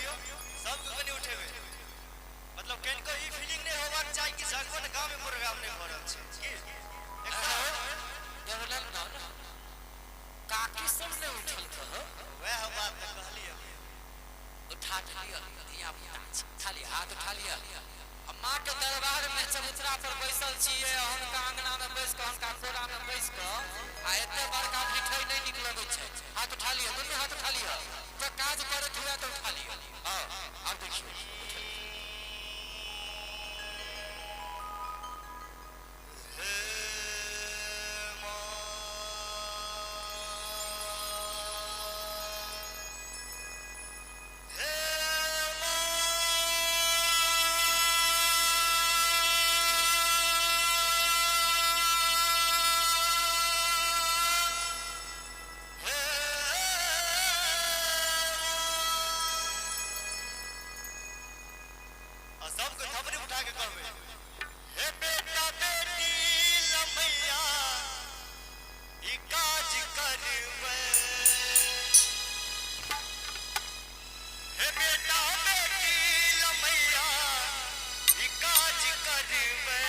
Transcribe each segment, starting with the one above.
सबके कने उठेबे मतलब कनिको ई फीलिंग नहीं होबाक चाही कि जगवन गांव में प्रोग्राम नहीं भ रहल छै की देवलाल ना काकी सब ने उठल कह वह बात त कहलिए उठा लिया या खाली हाथ उठा लिया अम्मा के दरबार में चबूतरा पर बैसल छिए हुनका अंगना में बैस के हुनका कोरा में बैस के आ एते बड़का मिठाई नहीं निक लगै छै हाथ उठा लिया दुनू हाथ उठा लिया तो काज करत हुआ तो उठा लिया हां अब देखिए सबके थपड़ी उठा के कहबे हे बेटा बेटी लमैया ई काज करबे हे बेटा बेटी लमैया ई काज करबे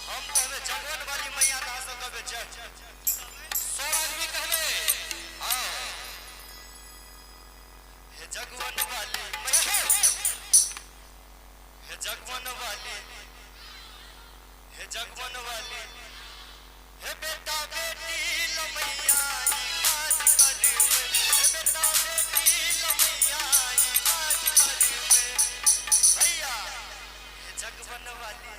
हम कहबे जगवन वाली मैया दा से कहबे चल सब आदमी कहबे हां हे जगवन वाली मैया हे जगवन वाली हे बेटा बेटी लमैया ई काज करबे हे बेटा बेटी लमैया ई काज करबे भैया हे जगवन वाली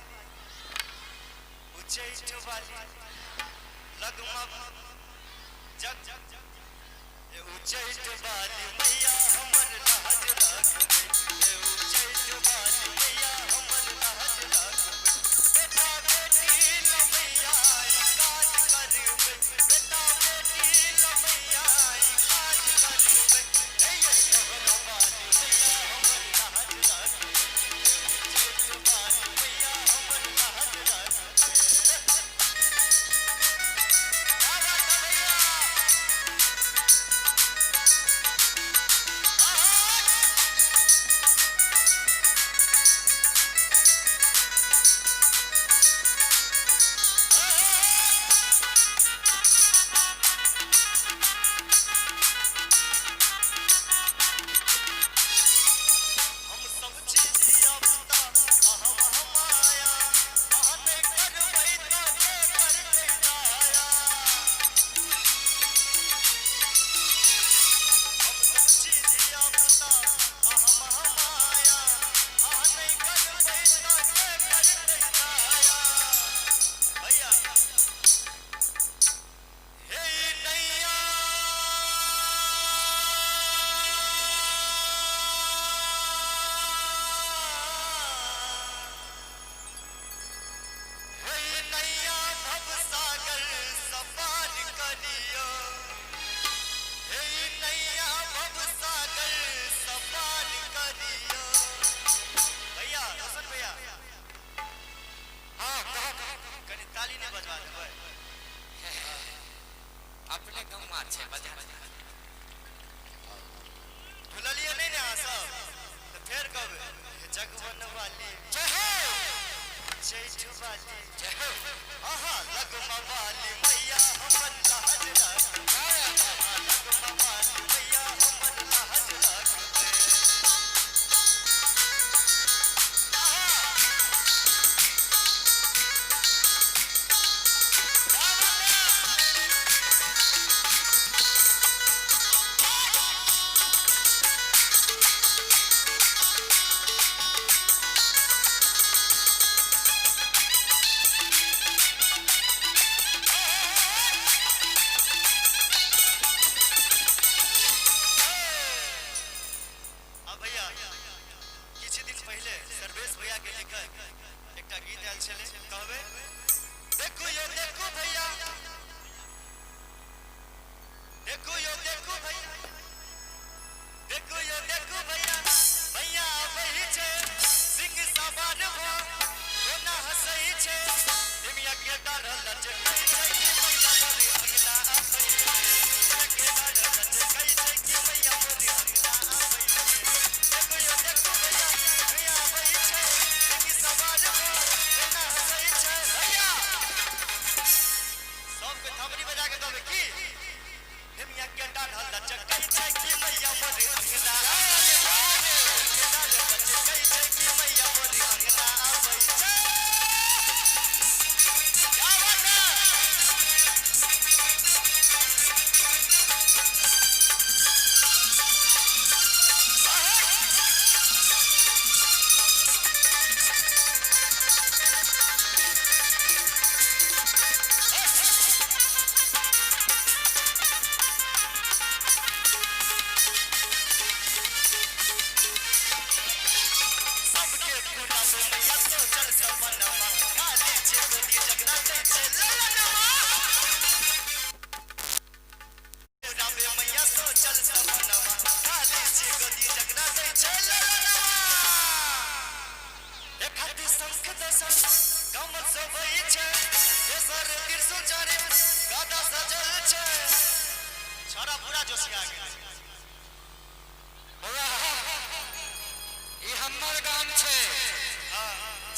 उच्चैठ वाली लगमा जग हे उच्चैठ वाली मैया हमर लाज रखबे हे उच्चैठ वाली मैया हमर लाज रखबे बेटा बेटी लमैया ई काज करबे बेटा बेटी लमैया ई काज करबे हे जगवन वाली मैया हमर लाज रखबे हे उच्चैठ वाली मैया हमर लाज रखबे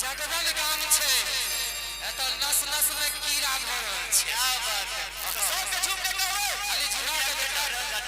जगवन गाम छे एत नस नस में कीड़ा भरल छे क्या बात है तो सबके झूम के कहो खाली झुमा के बेटा